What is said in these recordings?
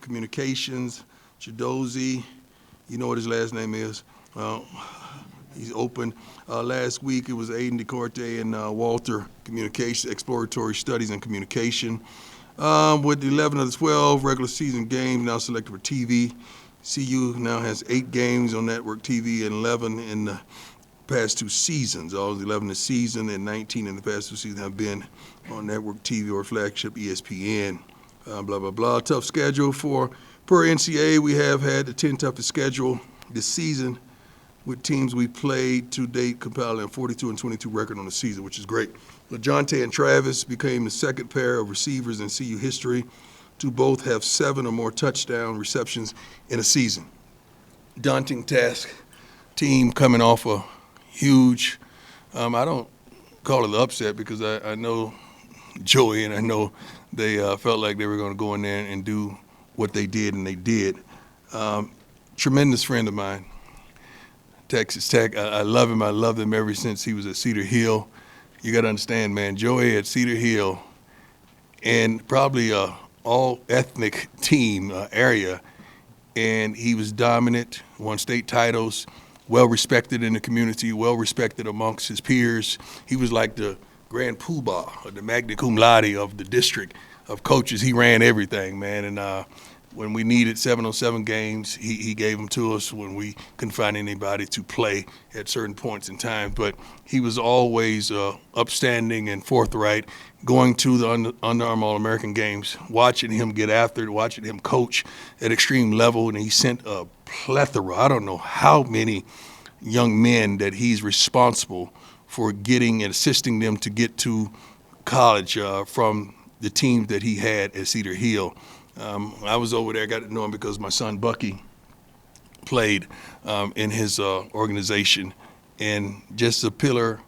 Communications, Chidozie. You know what his last name is. He's open. Last week it was Aiden DeCorte and Walter, Communication, Exploratory Studies and Communication. With 11 of the 12 regular season games now selected for TV, CU now has 8 games on network TV and 11 in the past 2 seasons. All 11 this season and 19 in the past 2 seasons have been on network TV or flagship ESPN. Blah, blah, blah. Tough schedule per NCAA. We have had the 10 toughest schedule this season with teams we played to date compiling a 42-22 record on the season, which is great. LaJonte and Travis became the second pair of receivers in CU history to both have 7 or more touchdown receptions in a season. Daunting task. Team coming off a huge, I don't call it an upset because I know Joey and I know they felt like they were going to go in there and do what they did, and they did. Tremendous friend of mine, Texas Tech. I love him. I loved him ever since he was at Cedar Hill. You got to understand, man, Joey at Cedar Hill and probably a all-ethnic team area, and he was dominant, won state titles, well-respected in the community, well-respected amongst his peers. He was like the grand poobah, or the magna cum laude of the district of coaches. He ran everything, man, and when we needed 7-on-7 games, he gave them to us when we couldn't find anybody to play at certain points in time. But he was always upstanding and forthright, going to the Under Armour All-American games, watching him get after it, watching him coach at extreme level, and he sent a plethora, I don't know how many young men that he's responsible for getting and assisting them to get to college from the teams that he had at Cedar Hill. I was over there, got to know him because my son Bucky played in his organization, and just a pillar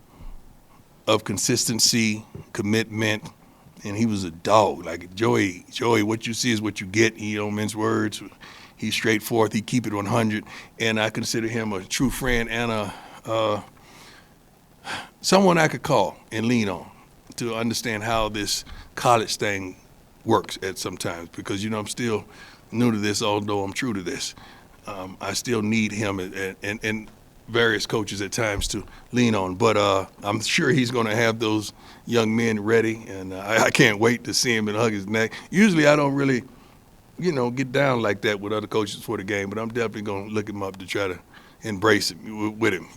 of consistency, commitment, and he was a dog. Like Joey, what you see is what you get. He don't mince words. He's straightforward. He keep it 100, and I consider him a true friend and someone I could call and lean on to understand how this college thing works at sometimes, because I'm still new to this, although I'm true to this. I still need him and various coaches at times to lean on, but I'm sure he's going to have those young men ready, and I can't wait to see him and hug his neck. Usually I don't really get down like that with other coaches for the game, but I'm definitely going to look him up to try to embrace him with him,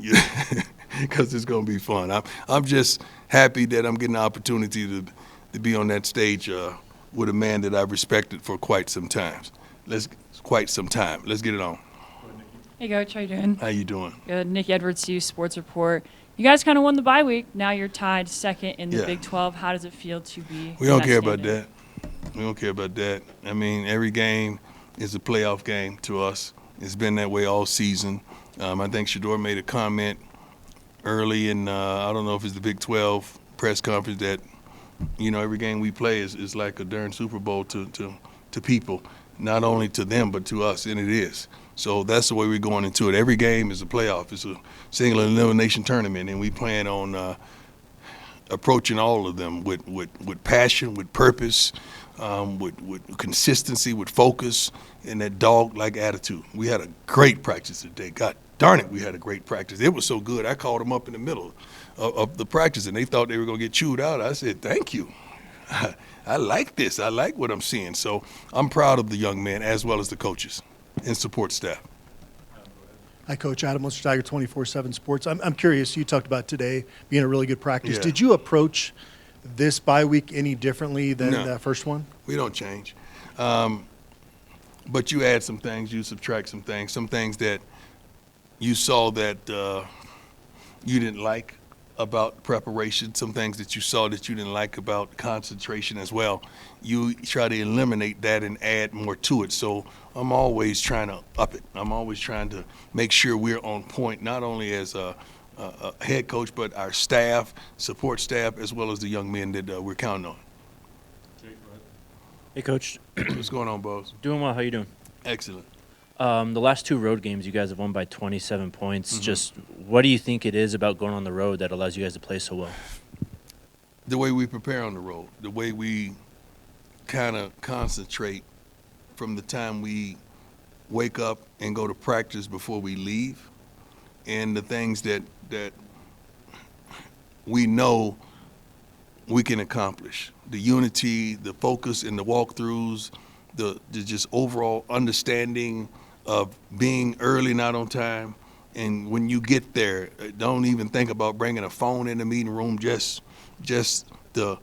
because it's going to be fun. I'm just happy that I'm getting the opportunity to be on that stage with a man that I've respected for quite some time. Let's get it on. Hey, Coach. How you doing? How you doing? Good. Nick Edwards, CU Sports Report. You guys kind of won the bye week. Now you're tied second in the Big 12. How does it feel to be? We don't care about that. We don't care about that. I mean, every game is a playoff game to us. It's been that way all season. I think Shador made a comment early in, I don't know if it's the Big 12 press conference, that every game we play is like a darn Super Bowl to people, not only to them but to us, and it is. So that's the way we're going into it. Every game is a playoff. It's a single elimination tournament, and we plan on approaching all of them with passion, with purpose, with consistency, with focus, and that dog-like attitude. We had a great practice today. God darn it, we had a great practice. It was so good, I called them up in the middle of the practice, and they thought they were going to get chewed out. I said, thank you. I like this. I like what I'm seeing. So I'm proud of the young men as well as the coaches and support staff. Hi, Coach. Adam Lister-Tiger, 24/7 Sports. I'm curious, you talked about today being a really good practice. Yeah. Did you approach this bye week any differently than that first one? We don't change. But you add some things, you subtract some things that you saw that you didn't like about preparation, some things that you saw that you didn't like about concentration as well. You try to eliminate that and add more to it. So I'm always trying to up it. I'm always trying to make sure we're on point, not only as a head coach, but our staff, support staff, as well as the young men that we're counting on. Hey, Coach. What's going on, boss? Doing well. How you doing? Excellent. The last 2 road games, you guys have won by 27 points. Mm-hmm. Just what do you think it is about going on the road that allows you guys to play so well? The way we prepare on the road, the way we kind of concentrate from the time we wake up and go to practice before we leave, and the things that we know we can accomplish. The unity, the focus in the walkthroughs, the just overall understanding of being early, not on time. And when you get there, don't even think about bringing a phone in the meeting room, just the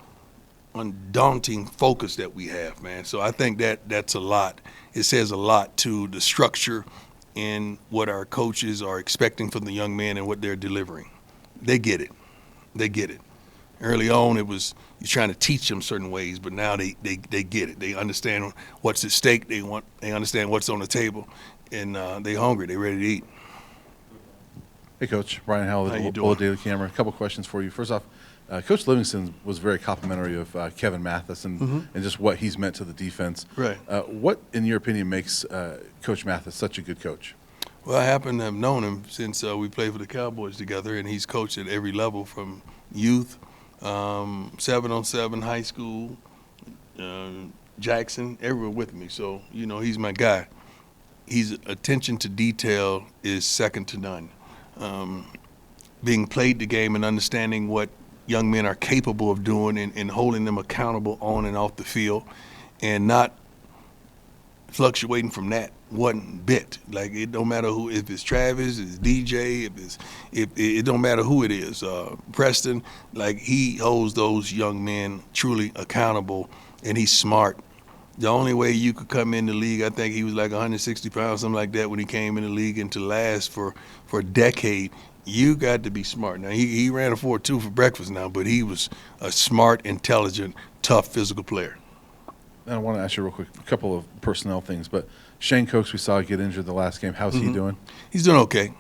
undaunting focus that we have, man. So I think that's a lot. It says a lot to the structure and what our coaches are expecting from the young men and what they're delivering. They get it. They get it. Early on, it was you're trying to teach them certain ways, but now they get it. They understand what's at stake. They understand what's on the table, and they hungry. They ready to eat. Hey, Coach. Brian Howell, How you the doing? Bullet Daily Camera. A couple questions for you. First off, Coach Livingston was very complimentary of Kevin Mathis and just what he's meant to the defense. Right. What, in your opinion, makes Coach Mathis such a good coach? Well, I happen to have known him since we played for the Cowboys together, and he's coached at every level from youth, 7-on-7, high school, Jackson, everywhere with me. So, he's my guy. His attention to detail is second to none. Being played the game and understanding what young men are capable of doing and holding them accountable on and off the field, and not fluctuating from that one bit. Like, it don't matter who, if it's Travis, it's DJ, if it don't matter who it is, Preston. Like, he holds those young men truly accountable, and he's smart. The only way you could come in the league, I think he was like 160 pounds, something like that, when he came in the league, and to last for a decade, you got to be smart. Now, he ran a 4.2 for breakfast now, but he was a smart, intelligent, tough, physical player. And I want to ask you real quick a couple of personnel things, but Shane Cokes, we saw get injured the last game. How's he doing? He's doing okay.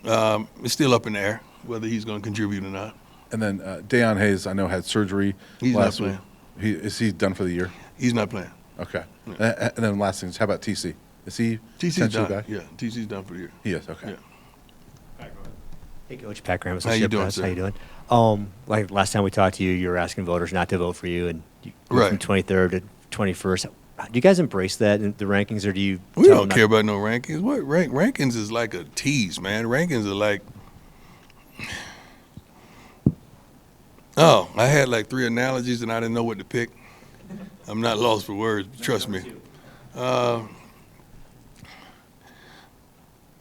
It's still up in the air whether he's going to contribute or not. And then Deion Hayes, I know, had surgery He's last not week. Is he done for the year? He's not playing. Okay. And then last thing is, how about TC? Is he TC's potentially done. back? Yeah, TC's done for the year. He is, okay. Yeah. Hey, Coach. Pat Graham, How you Associate doing, Press. sir? How you doing? Like last time we talked to you, you were asking voters not to vote for you, and you went from Right. 23rd to 21st. Do you guys embrace that in the rankings, or do you? We tell don't them care about no rankings. What rankings is like a tease, man. Rankings are like, oh, I had like 3 analogies and I didn't know what to pick. I'm not lost for words, trust me.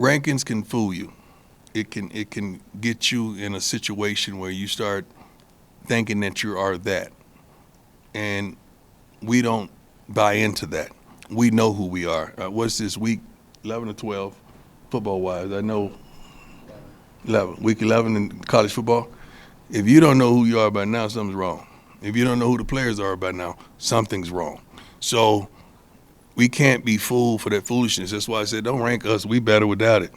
Rankings can fool you. It can get you in a situation where you start thinking that you are that, and we don't buy into that. We know who we are. What's this week 11 or 12 football wise? I know 11. Week 11 in college football. If you don't know who you are by now, something's wrong. If you don't know who the players are by now, something's wrong. So we can't be fooled for that foolishness. That's why I said don't rank us. We better without it.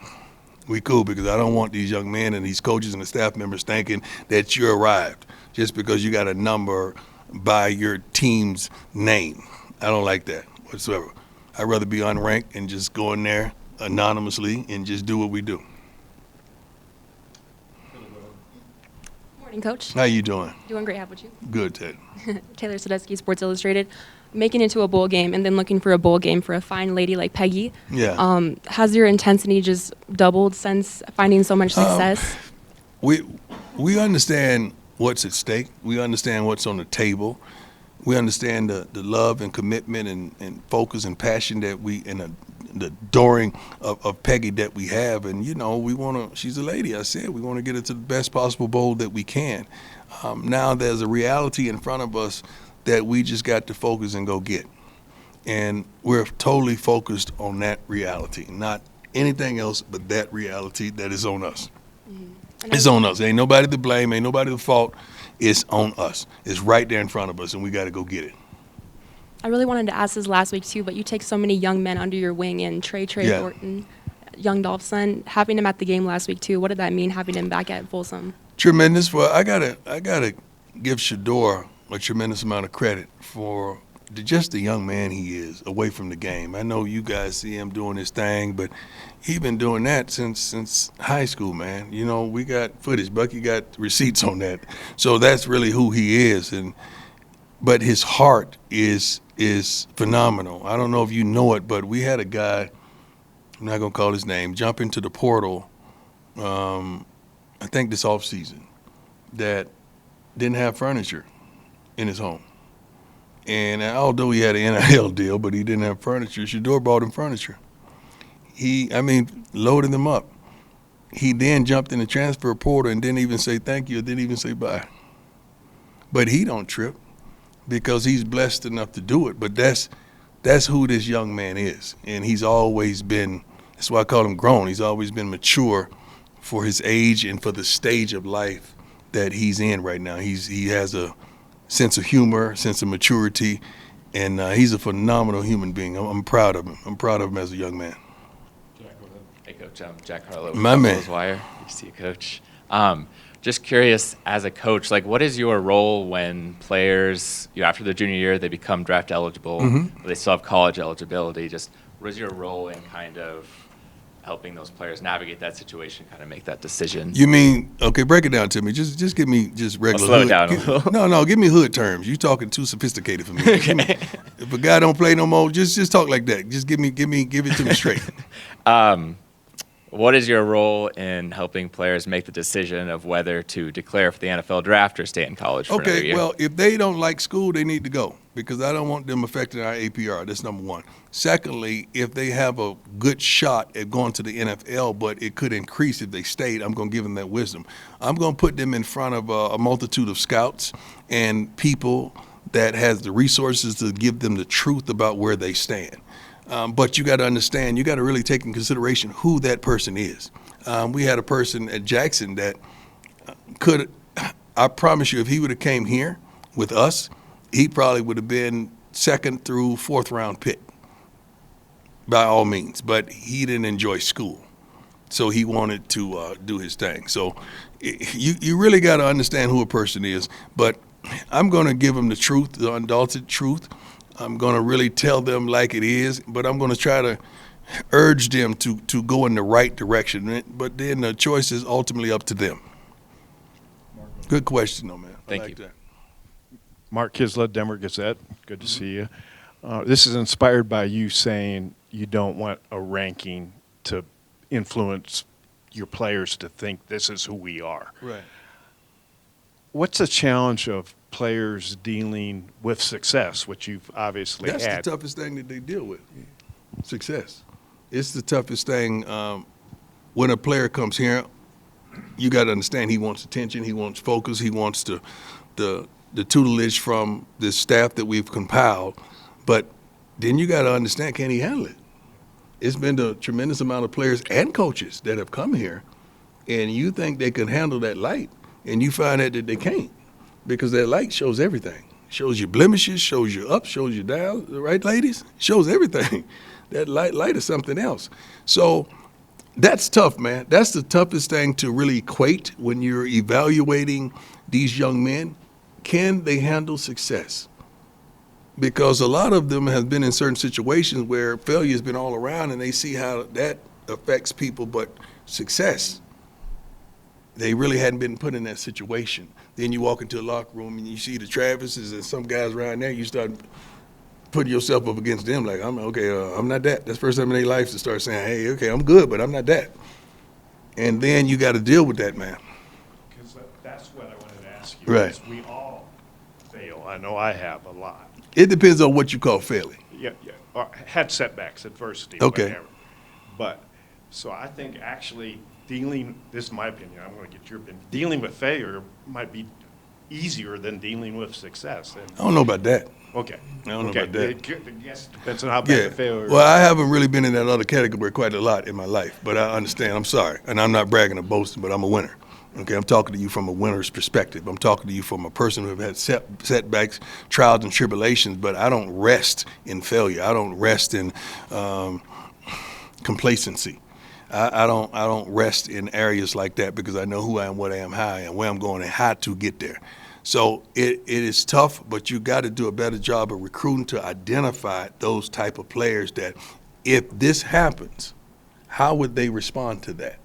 We cool, because I don't want these young men and these coaches and the staff members thinking that you arrived just because you got a number by your team's name. I don't like that whatsoever. I'd rather be unranked and just go in there anonymously and just do what we do. Morning, Coach. How you doing? Doing great. How about you? Good, Ted. Taylor Sadetsky, Sports Illustrated. Making it to a bowl game and then looking for a bowl game for a fine lady like Peggy. Yeah. Has your intensity just doubled since finding so much success? We understand what's at stake. We understand what's on the table. We understand the love and commitment and focus and passion that we and the adoring of Peggy that we have. And, we want to, she's a lady, I said. We want to get her to the best possible bowl that we can. Now there's a reality in front of us that we just got to focus and go get. And we're totally focused on that reality, not anything else but that reality that is on us. It's on us. Ain't nobody to blame, ain't nobody to fault. It's on us. It's right there in front of us, and we got to go get it. I really wanted to ask this last week, too, but you take so many young men under your wing, and Trey Yeah. Thornton, young Dolph's son, having him at the game last week, too. What did that mean, having him back at Folsom? Tremendous. Well, I gotta give Shador a tremendous amount of credit for just the young man he is away from the game. I know you guys see him doing his thing, but he been doing that since high school, man. We got footage. Bucky got receipts on that. So that's really who he is. But his heart is is phenomenal. I don't know if you know it, but we had a guy, I'm not going to call his name, jump into the portal, I think this offseason, that didn't have furniture in his home. And although he had an NIL deal, but he didn't have furniture, Shador bought him furniture. Loaded them up. He then jumped in the transfer portal and didn't even say thank you, or didn't even say bye. But he don't trip because he's blessed enough to do it. But that's who this young man is. And he's always been, that's why I call him grown. He's always been mature for his age and for the stage of life that he's in right now. He has a sense of humor, sense of maturity, and he's a phenomenal human being. I'm proud of him. I'm proud of him as a young man. Hey, Coach. I'm Jack Harlow. My man. Buffalo's Wire. Good to see you, Coach. Just curious, as a coach, like, what is your role when players, after their junior year, they become draft eligible, but they still have college eligibility? Just what is your role in kind of helping those players navigate that situation, kind of make that decision? You mean, okay, break it down to me. Just give me just regular I'll slow it hood. down a little. No, give me hood terms. You talking too sophisticated for me. If a guy don't play no more, just talk like that. Just give it to me straight. What is your role in helping players make the decision of whether to declare for the NFL draft or stay in college for another year? Well, if they don't like school, they need to go because I don't want them affecting our APR. That's number one. Secondly, if they have a good shot at going to the NFL, but it could increase if they stayed, I'm going to give them that wisdom. I'm going to put them in front of a multitude of scouts and people that has the resources to give them the truth about where they stand. But you got to understand, you got to really take in consideration who that person is. We had a person at Jackson that I promise you, if he would have came here with us, he probably would have been 2nd through 4th round pick by all means. But he didn't enjoy school, so he wanted to do his thing. So you really got to understand who a person is. But I'm going to give them the truth, the unadulterated truth. I'm going to really tell them like it is, but I'm going to try to urge them to go in the right direction. But then the choice is ultimately up to them. Good question, though, man. Thank you. That. Mark Kisla, Denver Gazette. Good to see you. This is inspired by you saying you don't want a ranking to influence your players to think this is who we are. Right. What's the challenge of players dealing with success, which you've obviously That's had? the toughest thing that they deal with, success. It's the toughest thing. When a player comes here, you got to understand he wants attention, he wants focus, he wants the tutelage from the staff that we've compiled. But then you got to understand, can he handle it? It's been a tremendous amount of players and coaches that have come here, and you think they can handle that light, and you find out that they can't. Because that light shows everything. Shows your blemishes, shows you up, shows you down, right, ladies? Shows everything. That light is something else. So that's tough, man. That's the toughest thing to really equate when you're evaluating these young men. Can they handle success? Because a lot of them have been in certain situations where failure has been all around, and they see how that affects people, but success, they really hadn't been put in that situation. Then you walk into a locker room and you see the Travises and some guys around there, you start putting yourself up against them like, I'm not that. That's the first time in their life to start saying, hey, okay, I'm good, but I'm not that. And then you got to deal with that, man. Because that's what I wanted to ask you. Right. Is we all fail. I know I have a lot. It depends on what you call failing. Yeah. Or had setbacks, adversity, Okay. whatever. But, so I think actually this is my opinion, I'm going to get your opinion, dealing with failure might be easier than dealing with success. And, I don't know about that. okay. I don't know about that. I guess it depends on how bad the failure is. Well, I haven't really been in that other category quite a lot in my life, but I understand. I'm sorry. And I'm not bragging or boasting, but I'm a winner. Okay, I'm talking to you from a winner's perspective. I'm talking to you from a person who has had setbacks, trials, and tribulations, but I don't rest in failure. I don't rest in complacency. I don't rest in areas like that because I know who I am, what I am, how I am, where I'm going, and how to get there. So it is tough, but you got to do a better job of recruiting to identify those type of players that if this happens, how would they respond to that?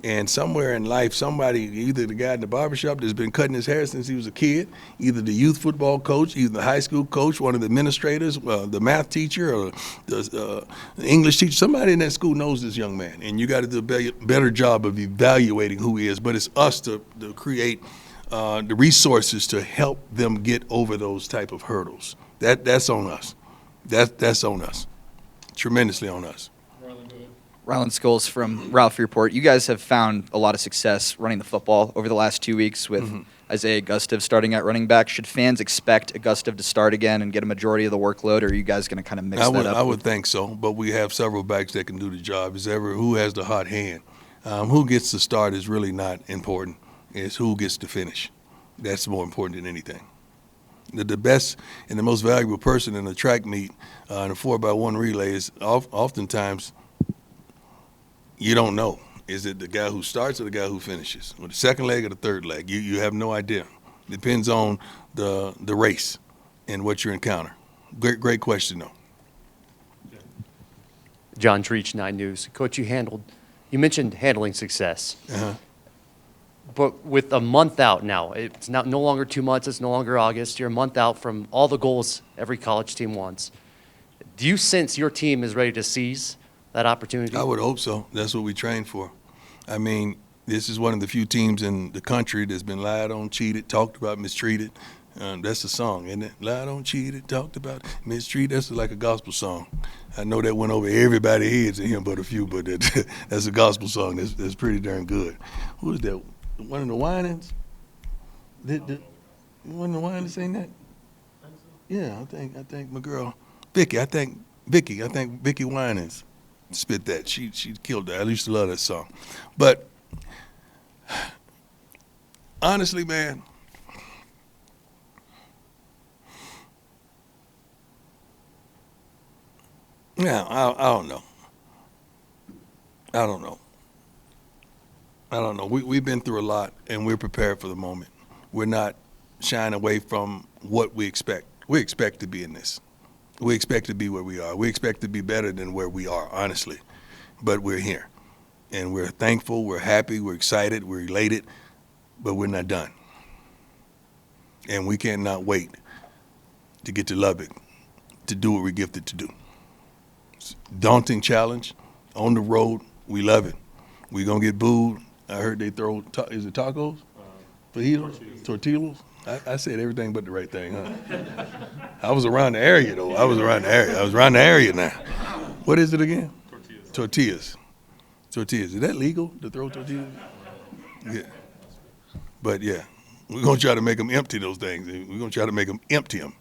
And somewhere in life, somebody, either the guy in the barbershop that's been cutting his hair since he was a kid, either the youth football coach, either the high school coach, one of the administrators, the math teacher, or the English teacher, somebody in that school knows this young man. And you got to do a better job of evaluating who he is. But it's us to create the resources to help them get over those type of hurdles. That's on us. That's on us. Tremendously on us. Rylan Scholes from Ralph Report. You guys have found a lot of success running the football over the last 2 weeks with Isaiah Gustave starting at running back. Should fans expect Gustave to start again and get a majority of the workload, or are you guys going to kind of mix that up? I would think so, but we have several backs that can do the job. It's who has the hot hand. Who gets to start is really not important. It's who gets to finish. That's more important than anything. The best and the most valuable person in a track meet in a 4x1 relay is oftentimes you don't know. Is it the guy who starts or the guy who finishes? Or the second leg or the third leg? You have no idea. Depends on the race and what you encounter. Great question, though. John Treach, 9 News. Coach, you mentioned handling success. But with a month out now, it's no longer 2 months, it's no longer August. You're a month out from all the goals every college team wants. Do you sense your team is ready to seize that opportunity? I would hope so. That's what we train for. I mean, this is one of the few teams in the country that's been lied on, cheated, talked about, mistreated. That's a song, isn't it? Lied on, cheated, talked about, mistreated. That's like a gospel song. I know that went over everybody's heads in here but a few, but that's a gospel song. That's pretty darn good. Who is that? One of the Winans? One of the Winans saying that? Yeah, I think my girl, Vicky Winans spit that. She killed that. I used to love that song. But honestly, man, yeah, I don't know. I don't know. We've been through a lot, and we're prepared for the moment. We're not shying away from what we expect. We expect to be in this. We expect to be where we are. We expect to be better than where we are, honestly. But we're here, and we're thankful, we're happy, we're excited, we're elated, but we're not done. And we cannot wait to get to Lubbock to do what we're gifted to do. It's a daunting challenge, on the road, we love it. We're going to get booed. I heard they throw, is it tacos? Fajitas? Tortillas? I said everything but the right thing, huh? I was around the area, though. I was around the area now. What is it again? Tortillas. Is that legal to throw tortillas? Yeah. But, yeah, we're going to try to make them empty those things. We're going to try to make them empty them.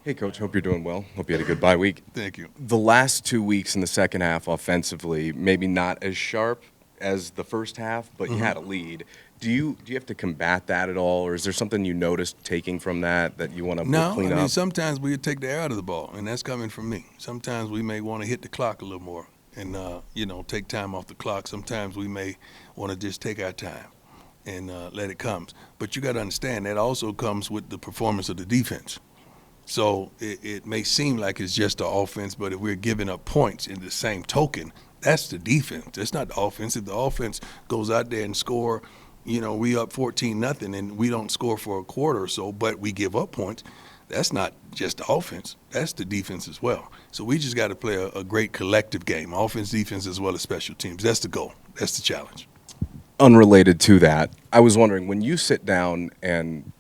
Hey, Coach. Hope you're doing well. Hope you had a good bye week. Thank you. The last 2 weeks in the second half offensively, maybe not as sharp as the first half, but you had a lead. Do you have to combat that at all, or is there something you noticed taking from that you want to clean up? No, I mean, sometimes we take the air out of the ball, and that's coming from me. Sometimes we may want to hit the clock a little more and, take time off the clock. Sometimes we may want to just take our time and let it come. But you got to understand that also comes with the performance of the defense. So it may seem like it's just the offense, but if we're giving up points in the same token, that's the defense. That's not the offense. If the offense goes out there and score, we up 14-0 and we don't score for a quarter or so, but we give up points, that's not just the offense. That's the defense as well. So we just got to play a great collective game, offense, defense, as well as special teams. That's the goal. That's the challenge. Unrelated to that, I was wondering, when you sit down and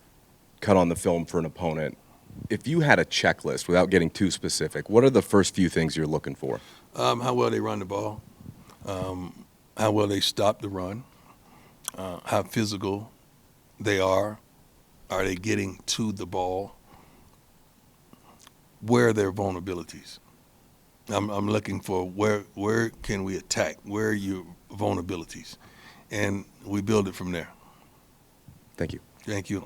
cut on the film for an opponent, if you had a checklist, without getting too specific, what are the first few things you're looking for? How well they run the ball, how well they stop the run, how physical they are they getting to the ball, where are their vulnerabilities? I'm looking for where can we attack, where are your vulnerabilities, and we build it from there. Thank you. Thank you.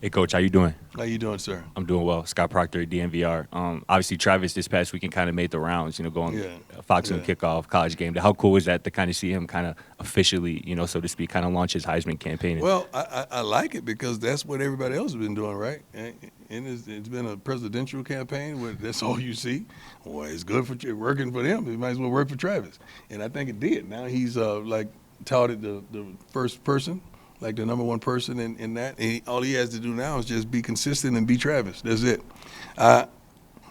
Hey, Coach, how you doing? How you doing, sir? I'm doing well. Scott Proctor, DNVR. Obviously, Travis this past weekend kind of made the rounds, going Fox and kickoff college game. How cool was that to kind of see him kind of officially, so to speak, kind of launch his Heisman campaign? Well, I like it because that's what everybody else has been doing, right? and it's been a presidential campaign where that's all you see. Well, it's good for working for them. It might as well work for Travis, and I think it did. Now he's like touted the first person, like the number one person in that. And all he has to do now is just be consistent and be Travis. That's it. I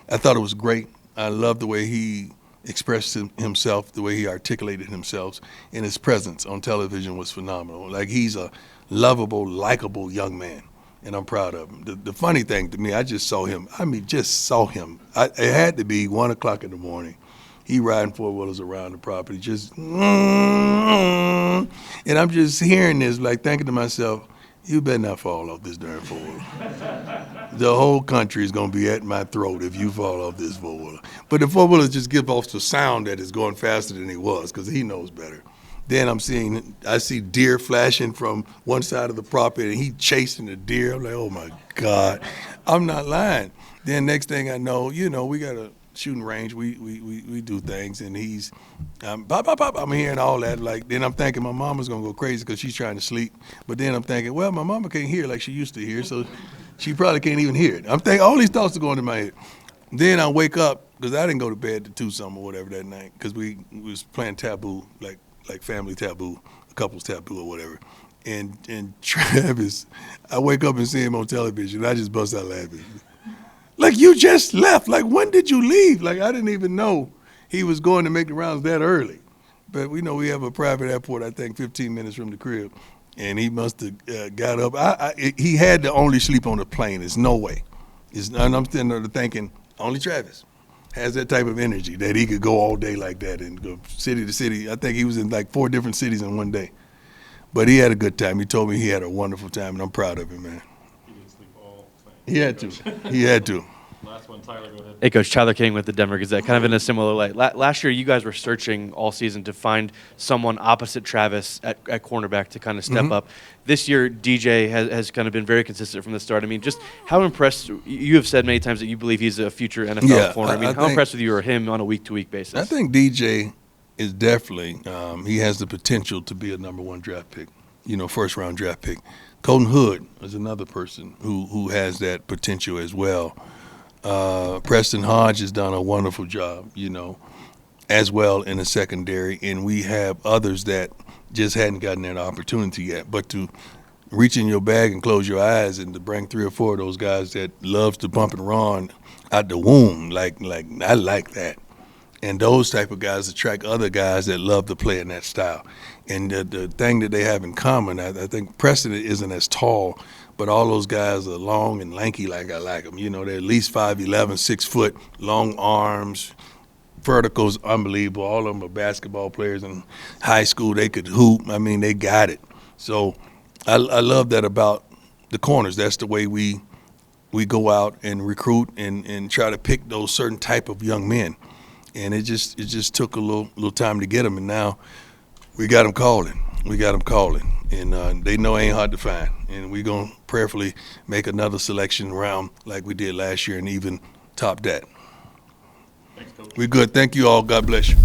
thought it was great. I love the way he expressed himself, the way he articulated himself, and his presence on television was phenomenal. Like, he's a lovable, likable young man, and I'm proud of him. The funny thing to me, I just saw him. I mean, just saw him. It had to be 1 o'clock in the morning. He riding four-wheelers around the property, just, and I'm just hearing this, like thinking to myself, you better not fall off this darn four-wheeler. The whole country is going to be at my throat if you fall off this four-wheeler. But the four-wheeler just gives off the sound that is going faster than he was, because he knows better. Then I see deer flashing from one side of the property, and he chasing the deer. I'm like, oh my God, I'm not lying. Then next thing I know, we got a shooting range. We do things, and he's pop, pop, pop. I'm hearing all that. Like, then I'm thinking my mama's gonna go crazy because she's trying to sleep. But then I'm thinking, well, my mama can't hear like she used to hear, so she probably can't even hear it. I'm thinking all these thoughts are going in my head. Then I wake up because I didn't go to bed to 2-something or whatever that night because we was playing taboo, like family taboo, couples taboo or whatever. And Travis, I wake up and see him on television, and I just bust out laughing. Like, you just left. Like, when did you leave? Like, I didn't even know he was going to make the rounds that early. But we know we have a private airport, I think, 15 minutes from the crib. And he must have got up. He had to only sleep on the plane. There's no way. And I'm sitting there thinking, only Travis has that type of energy that he could go all day like that and go city to city. I think he was in like 4 different cities in one day. But he had a good time. He told me he had a wonderful time, and I'm proud of him, man. He didn't sleep all the time. He had to. He had to. Last one, Tyler, go ahead. Hey, Coach, Tyler King with the Denver Gazette. Kind of in a similar light. Last year, you guys were searching all season to find someone opposite Travis at cornerback to kind of step up. This year, DJ has kind of been very consistent from the start. I mean, just how impressed, you have said many times that you believe he's a future NFL corner. I mean, how impressed with you are him on a week-to-week basis? I think DJ is definitely, he has the potential to be a number 1 draft pick, first-round draft pick. Colton Hood is another person who has that potential as well. Preston Hodge has done a wonderful job, as well in the secondary, and we have others that just hadn't gotten that opportunity yet. But to reach in your bag and close your eyes and to bring 3 or 4 of those guys that loves to bump and run out the womb, like I like that. And those type of guys attract other guys that love to play in that style. And the thing that they have in common, I think Preston isn't as tall, but all those guys are long and lanky like I like them. They're at least 5'11", 6 foot, long arms, verticals, unbelievable. All of them are basketball players in high school. They could hoop. I mean, they got it. So I love that about the corners. That's the way we go out and recruit and try to pick those certain type of young men. And it just took a little time to get them, and now we got them calling. And they know it ain't hard to find. And we're going to prayerfully make another selection round like we did last year and even top that. Thanks, Coach. We're good. Thank you all. God bless you.